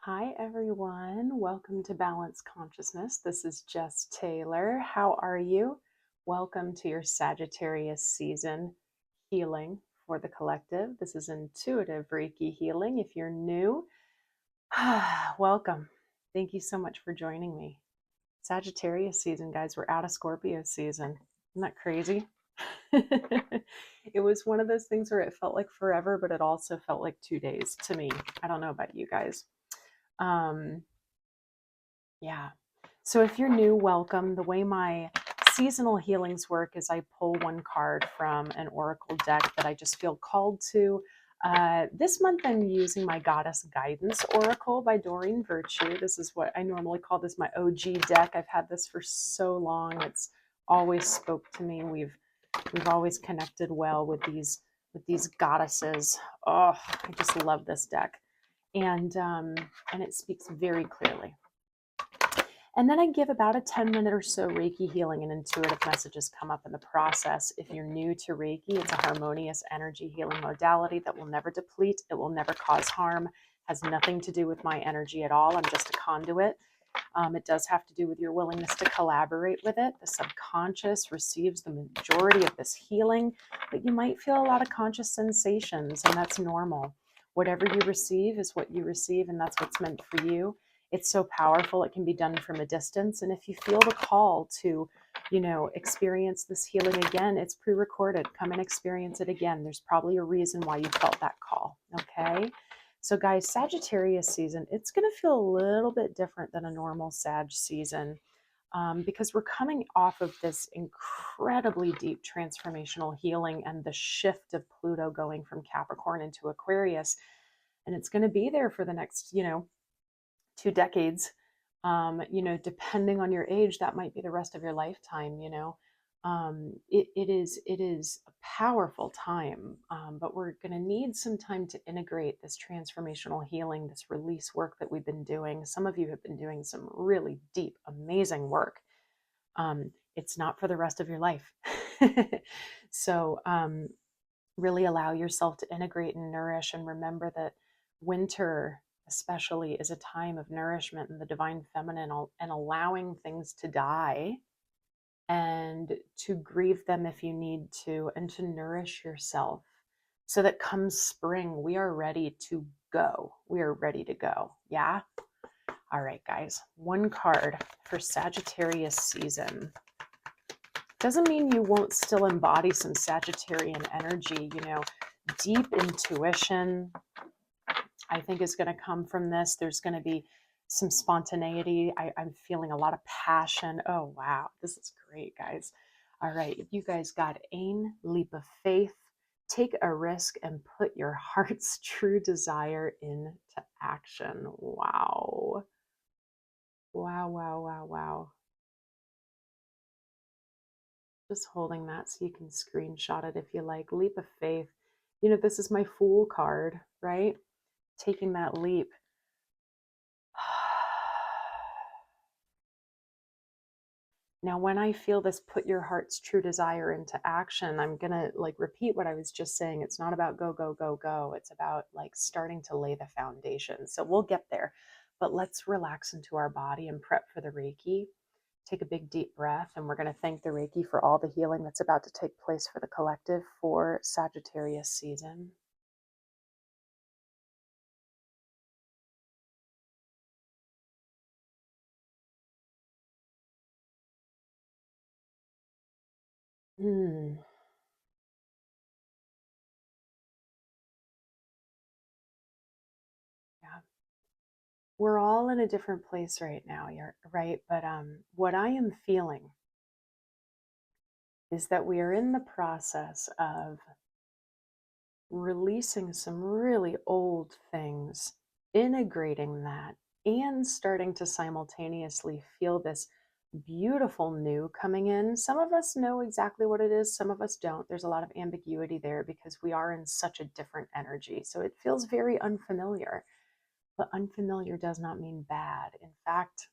Hi, everyone. Welcome to Balance Consciousness. This is Jess Taylor. How are you? Welcome to your Sagittarius season healing for the collective. This is intuitive Reiki healing. If you're new, welcome. Thank you so much for joining me. Sagittarius season, guys. We're out of Scorpio season. Isn't that crazy? It was one of those things where it felt like forever, but it also felt like 2 days to me. I don't know about you guys. Um, yeah. So if you're new, welcome. The way my seasonal healings work is I pull one card from an oracle deck that I just feel called to. This month I'm using my Goddess Guidance Oracle by Doreen Virtue. This is what I normally call this my OG deck. I've had this for so long. It's always spoke to me. We've always connected well with these goddesses. Oh, I just love this deck. And it speaks very clearly. And then I give about a 10-minute or so Reiki healing, and intuitive messages come up in the process. If you're new to Reiki, it's a harmonious energy healing modality that will never deplete. It will never cause harm, has nothing to do with my energy at all. I'm just a conduit. It does have to do with your willingness to collaborate with it. The subconscious receives the majority of this healing, but you might feel a lot of conscious sensations, and that's normal. Whatever you receive is what you receive, and that's what's meant for you. It's so powerful. It can be done from a distance. And if you feel the call to, experience this healing again, it's pre-recorded. Come and experience it again. There's probably a reason why you felt that call. Okay. So guys, Sagittarius season, it's going to feel a little bit different than a normal Sag season because we're coming off of this incredibly deep transformational healing and the shift of Pluto going from Capricorn into Aquarius. And it's going to be there for the next, 2 decades. Depending on your age, that might be the rest of your lifetime. It is a powerful time, but we're going to need some time to integrate this transformational healing, this release work that we've been doing. Some of you have been doing some really deep, amazing work. It's not for the rest of your life. So really allow yourself to integrate and nourish, and remember that winter especially is a time of nourishment in the divine feminine, and allowing things to die and to grieve them if you need to, and to nourish yourself so that comes spring, we are ready to go. We are ready to go. Yeah. All right, guys, one card for Sagittarius season. Doesn't mean you won't still embody some Sagittarian energy. Deep intuition, I think, is going to come from this. There's going to be some spontaneity. I'm feeling a lot of passion. Oh, wow. This is great, guys. All right. If you guys got a leap of faith, take a risk and put your heart's true desire into action. Wow. Wow, wow, wow, wow. Just holding that so you can screenshot it if you like. Leap of faith. This is my Fool card, right? Taking that leap. Now, when I feel this, put your heart's true desire into action, I'm going to repeat what I was just saying. It's not about go, go, go, go. It's about starting to lay the foundation. So we'll get there, but let's relax into our body and prep for the Reiki. Take a big deep breath, and we're going to thank the Reiki for all the healing that's about to take place for the collective for Sagittarius season. Hmm. Yeah. We're all in a different place right now, you're right? But what I am feeling is that we are in the process of releasing some really old things, integrating that, and starting to simultaneously feel this beautiful new coming in. Some of us know exactly what it is, some of us don't. There's a lot of ambiguity there because we are in such a different energy. So it feels very unfamiliar, but unfamiliar does not mean bad. In fact,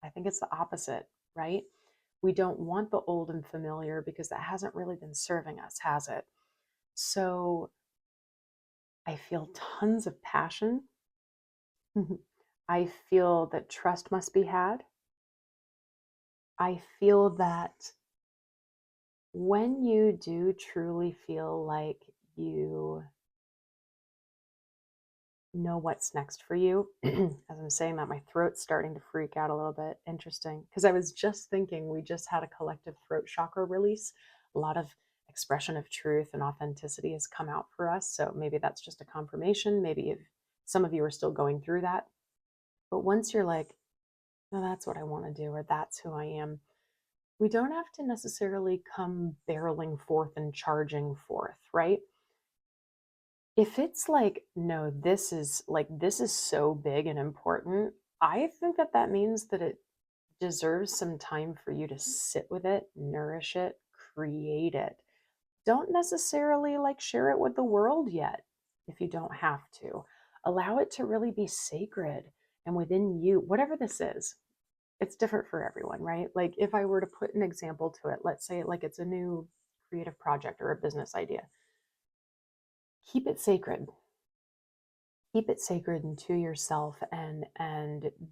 I think it's the opposite, right? We don't want the old and familiar because that hasn't really been serving us, has it? So I feel tons of passion. I feel that trust must be had. I feel that when you do truly feel like you know what's next for you, as I'm saying that, my throat's starting to freak out a little bit. Interesting. Because I was just thinking we just had a collective throat chakra release. A lot of expression of truth and authenticity has come out for us. So maybe that's just a confirmation. Maybe if some of you are still going through that. But once you're like, no, that's what I want to do, or that's who I am, we don't have to necessarily come barreling forth and charging forth, right? If it's like, no, this is so big and important, I think that that means that it deserves some time for you to sit with it, nourish it, create it. Don't necessarily like share it with the world yet if you don't have to. Allow it to really be sacred and within you, whatever this is. It's different for everyone, right? Like if I were to put an example to it, let's say like it's a new creative project or a business idea. Keep it sacred. Keep it sacred and to yourself, and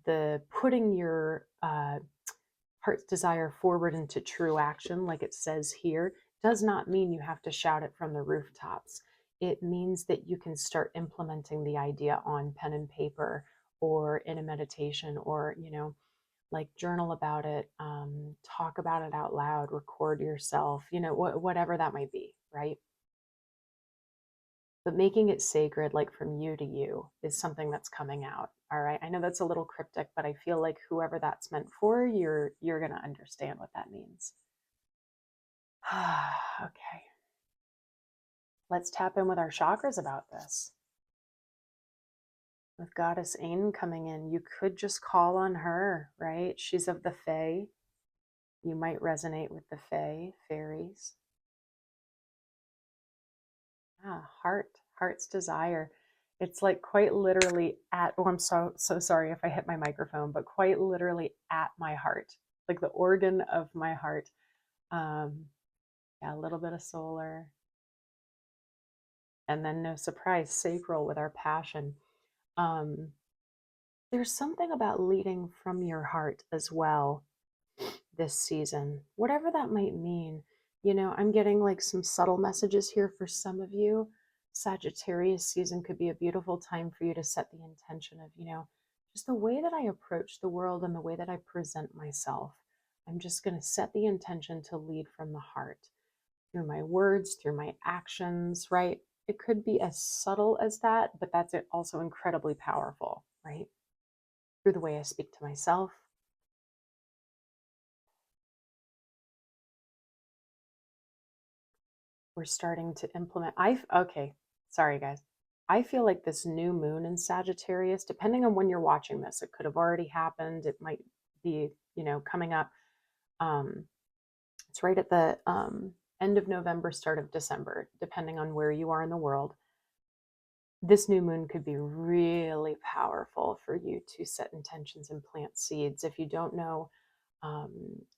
the putting your heart's desire forward into true action, like it says here, does not mean you have to shout it from the rooftops. It means that you can start implementing the idea on pen and paper or in a meditation, or like journal about it, talk about it out loud, record yourself, whatever that might be, right? But making it sacred, like from you to you, is something that's coming out. All right. I know that's a little cryptic, but I feel like whoever that's meant for, you're gonna understand what that means. Okay. Let's tap in with our chakras about this. With Goddess Ain coming in, you could just call on her, right? She's of the Fae. You might resonate with the Fae, fairies. Heart's desire. It's like quite literally at, oh, I'm so sorry if I hit my microphone, but quite literally at my heart, like the organ of my heart. Yeah, a little bit of solar. And then no surprise, sacral with our passion. Um, there's something about leading from your heart as well this season, whatever that might mean. I'm getting like some subtle messages here for some of you. Sagittarius season could be a beautiful time for you to set the intention of, just the way that I approach the world and the way that I present myself. I'm just going to set the intention to lead from the heart through my words, through my actions, right? It could be as subtle as that, but that's also incredibly powerful, right? Through the way I speak to myself. We're starting to implement. Okay, sorry guys. I feel like this new moon in Sagittarius, depending on when you're watching this, it could have already happened. It might be, coming up. It's right at the end of November, start of December, depending on where you are in the world. This new moon could be really powerful for you to set intentions and plant seeds. If you don't know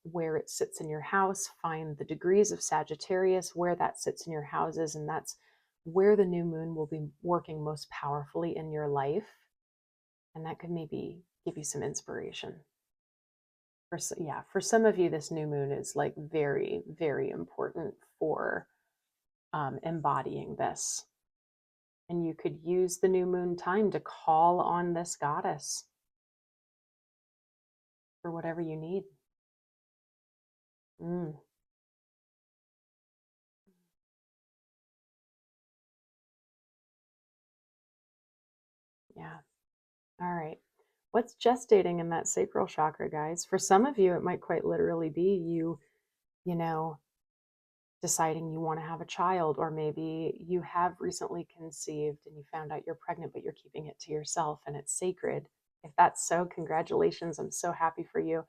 where it sits in your house, find the degrees of Sagittarius, where that sits in your houses, and that's where the new moon will be working most powerfully in your life. And that could maybe give you some inspiration. For some of you, this new moon is like very, very important for embodying this. And you could use the new moon time to call on this goddess for whatever you need. Yeah. All right. What's gestating in that sacral chakra, guys? For some of you, it might quite literally be you know, deciding you want to have a child, or maybe you have recently conceived and you found out you're pregnant, but you're keeping it to yourself and it's sacred. If that's so, congratulations. I'm so happy for you.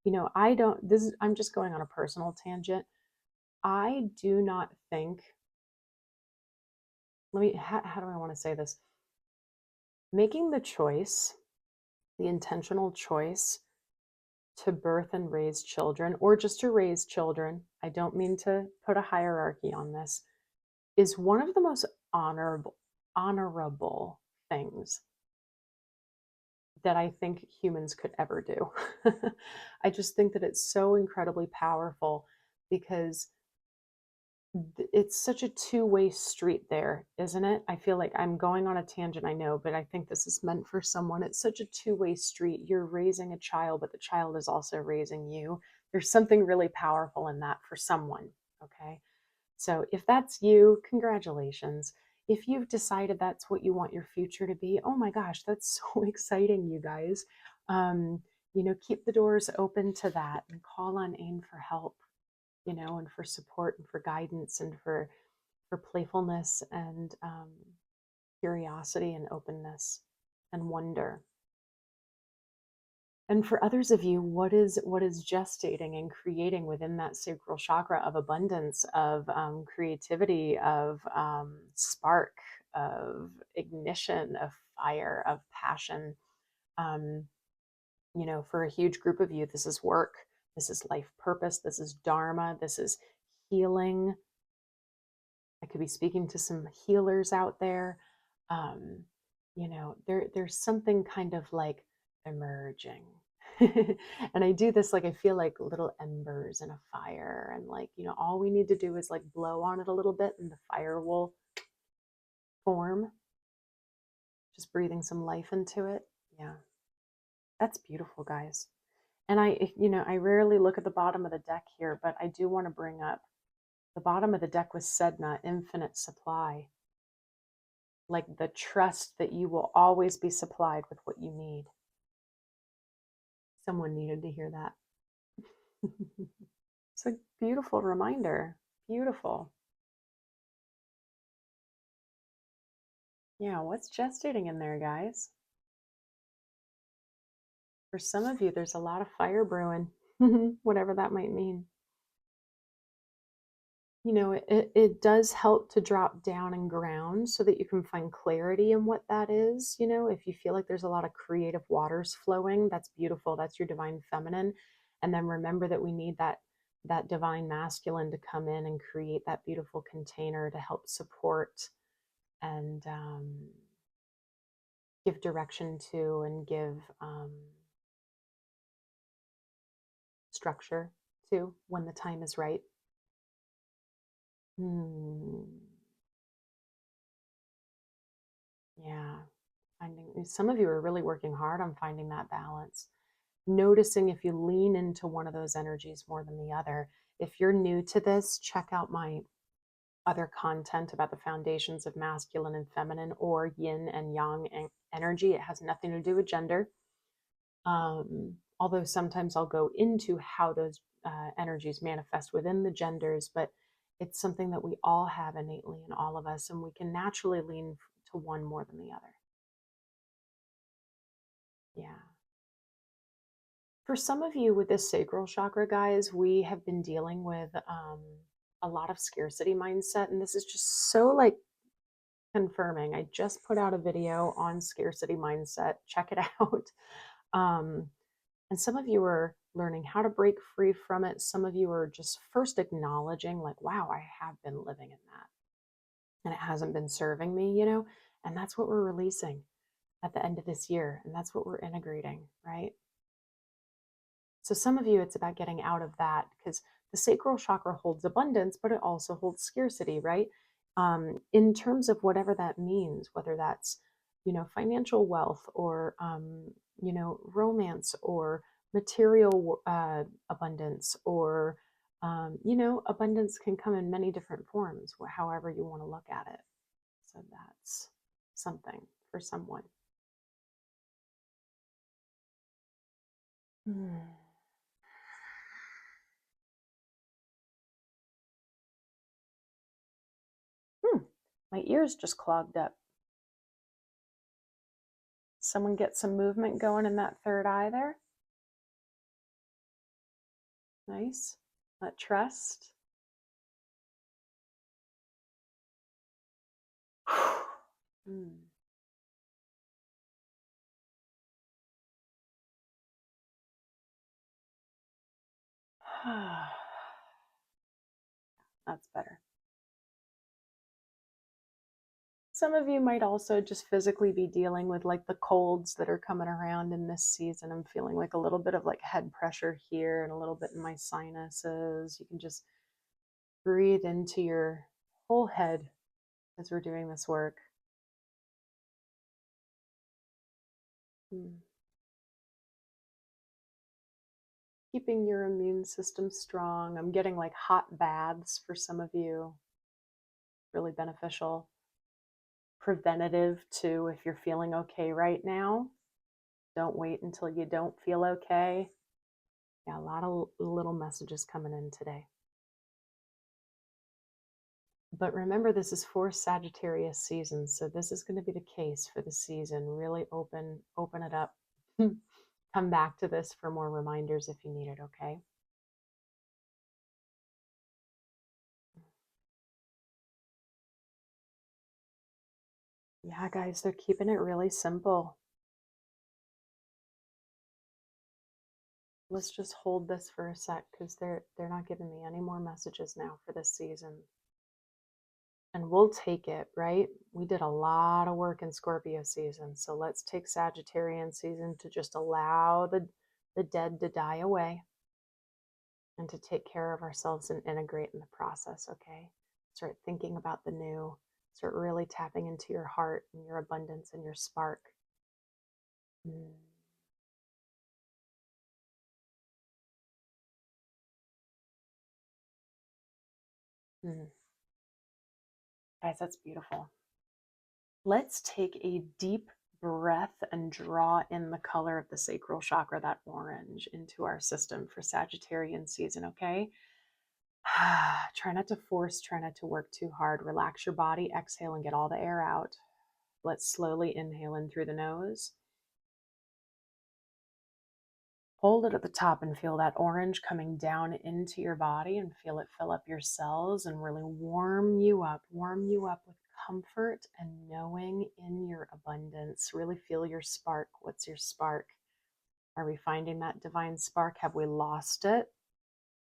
I'm just going on a personal tangent. I do not think, how do I want to say this? Making the choice, the intentional choice to birth and raise children, or just to raise children, I don't mean to put a hierarchy on this, is one of the most honorable things that I think humans could ever do. I just think that it's so incredibly powerful because it's such a two-way street there, isn't it? I feel like I'm going on a tangent, I know, but I think this is meant for someone. It's such a two-way street. You're raising a child, but the child is also raising you. There's something really powerful in that for someone, okay? So if that's you, congratulations. If you've decided that's what you want your future to be, oh my gosh, that's so exciting, you guys. Keep the doors open to that and call on AIM for help, and for support and for guidance and for playfulness and curiosity and openness and wonder. And for others of you, what is gestating and creating within that sacral chakra of abundance, of creativity, of spark, of ignition, of fire, of passion? Um, for a huge group of you, this is work, this is life purpose, this is dharma, this is healing. I could be speaking to some healers out there. Um, there's something kind of like emerging. And I do this like I feel like little embers in a fire, and like, all we need to do is like blow on it a little bit and the fire will form. Just breathing some life into it. Yeah. That's beautiful, guys. And I rarely look at the bottom of the deck here, but I do want to bring up the bottom of the deck was Sedna, infinite supply. Like the trust that you will always be supplied with what you need. Someone needed to hear that. It's a beautiful reminder. Beautiful. Yeah, what's gestating in there, guys? For some of you, there's a lot of fire brewing, whatever that might mean. It does help to drop down and ground so that you can find clarity in what that is. If you feel like there's a lot of creative waters flowing, that's beautiful. That's your divine feminine. And then remember that we need that divine masculine to come in and create that beautiful container to help support and give direction to and give structure to when the time is right. Hmm. Yeah. Finding some of you are really working hard on finding that balance. Noticing if you lean into one of those energies more than the other. If you're new to this, check out my other content about the foundations of masculine and feminine, or yin and yang energy. It has nothing to do with gender. Although sometimes I'll go into how those energies manifest within the genders, but it's something that we all have innately in all of us, and we can naturally lean to one more than the other. Yeah. For some of you with this sacral chakra, guys, we have been dealing with a lot of scarcity mindset. And this is just so like confirming. I just put out a video on scarcity mindset. Check it out. Um, and some of you are learning how to break free from it. Some of you are just first acknowledging, like, wow, I have been living in that. And it hasn't been serving me. And that's what we're releasing at the end of this year. And that's what we're integrating, right? So some of you, it's about getting out of that, because the sacral chakra holds abundance, but it also holds scarcity, right? In terms of whatever that means, whether that's, financial wealth, or, romance, or material abundance, or, abundance can come in many different forms, however you want to look at it. So that's something for someone. Hmm. My ears just clogged up. Someone get some movement going in that third eye there. Nice. That trust. Mm. That's better. Some of you might also just physically be dealing with like the colds that are coming around in this season. I'm feeling like a little bit of like head pressure here and a little bit in my sinuses. You can just breathe into your whole head as we're doing this work. Keeping your immune system strong. I'm getting like hot baths for some of you. Really beneficial. Preventative too, if you're feeling okay right now. Don't wait until you don't feel okay. Yeah, a lot of little messages coming in today. But remember, this is for Sagittarius season, so this is going to be the case for the season. Really open it up. Come back to this for more reminders if you need it, okay? Yeah, guys, they're keeping it really simple. Let's just hold this for a sec because they're not giving me any more messages now for this season. And we'll take it, right? We did a lot of work in Scorpio season, so let's take Sagittarian season to just allow the dead to die away and to take care of ourselves and integrate in the process, okay? Start thinking about the new. Start really tapping into your heart and your abundance and your spark. Mm. Mm. Guys, that's beautiful. Let's take a deep breath and draw in the color of the sacral chakra, that orange, into our system for Sagittarian season, okay? Try not to force, try not to work too hard. Relax your body, exhale, and get all the air out. Let's slowly inhale in through the nose. Hold it at the top and feel that orange coming down into your body and feel it fill up your cells and really warm you up with comfort and knowing in your abundance. Really feel your spark. What's your spark? Are we finding that divine spark? Have we lost it?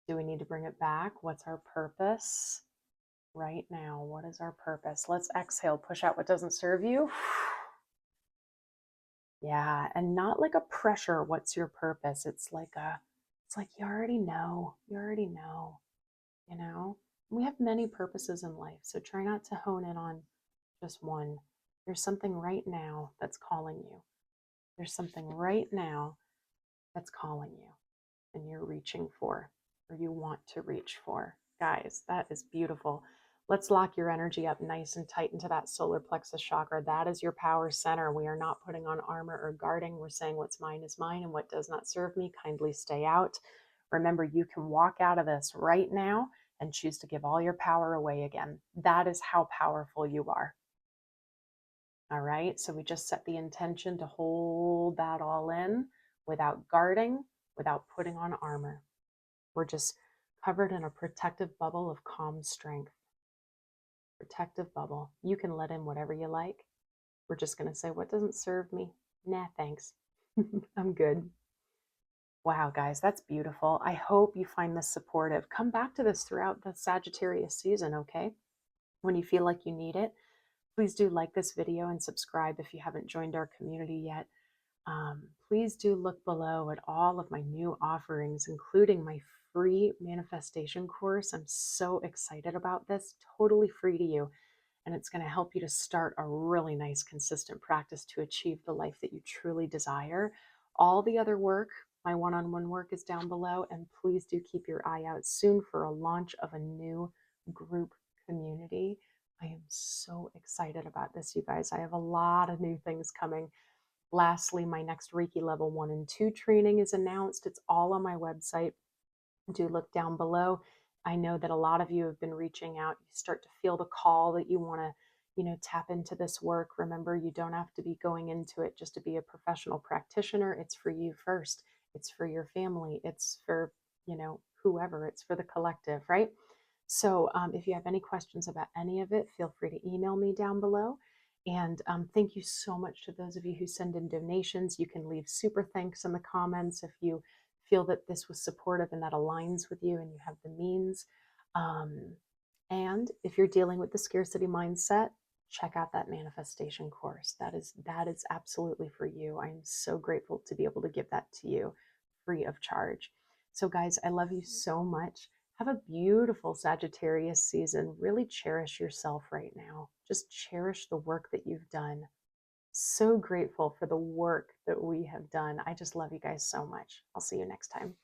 Do we need to bring it back? What's our purpose right now? What is our purpose? Let's exhale, push out what doesn't serve you. Yeah, and not like a pressure, what's your purpose? It's like you already know. You already know, you know? We have many purposes in life, so try not to hone in on just one. There's something right now that's calling you. There's something right now that's calling you and you're reaching for or you want to reach for. Guys, that is beautiful. Let's lock your energy up nice and tight into that solar plexus chakra. That is your power center. We are not putting on armor or guarding. We're saying what's mine is mine and what does not serve me, kindly stay out. Remember, you can walk out of this right now and choose to give all your power away again. That is how powerful you are. All right, so we just set the intention to hold that all in without guarding, without putting on armor. We're just covered in a protective bubble of calm strength. Protective bubble. You can let in whatever you like. We're just going to say, what doesn't serve me? Nah, thanks. I'm good. Wow, guys, that's beautiful. I hope you find this supportive. Come back to this throughout the Sagittarius season, okay? When you feel like you need it, please do like this video and subscribe if you haven't joined our community yet. Please do look below at all of my new offerings, including my free manifestation course. I'm so excited about this, totally free to you. And it's going to help you to start a really nice, consistent practice to achieve the life that you truly desire. All the other work, my one-on-one work, is down below. And please do keep your eye out soon for a launch of a new group community. I am so excited about this, you guys. I have a lot of new things coming. Lastly, my next Reiki level 1 and 2 training is announced. It's all on my website. Do look down below. I know that a lot of you have been reaching out. You start to feel the call that you want to, tap into this work. Remember, you don't have to be going into it just to be a professional practitioner. It's for you first. It's for your family. It's for, whoever. It's for the collective, right? So if you have any questions about any of it, feel free to email me down below. And thank you so much to those of you who send in donations. You can leave super thanks in the comments if you feel that this was supportive and that aligns with you and you have the means. And if you're dealing with the scarcity mindset, check out that manifestation course. That is absolutely for you. I'm so grateful to be able to give that to you free of charge. So guys, I love you so much. Have a beautiful Sagittarius season. Really cherish yourself right now. Just cherish the work that you've done. So grateful for the work that we have done. I just love you guys so much. I'll see you next time.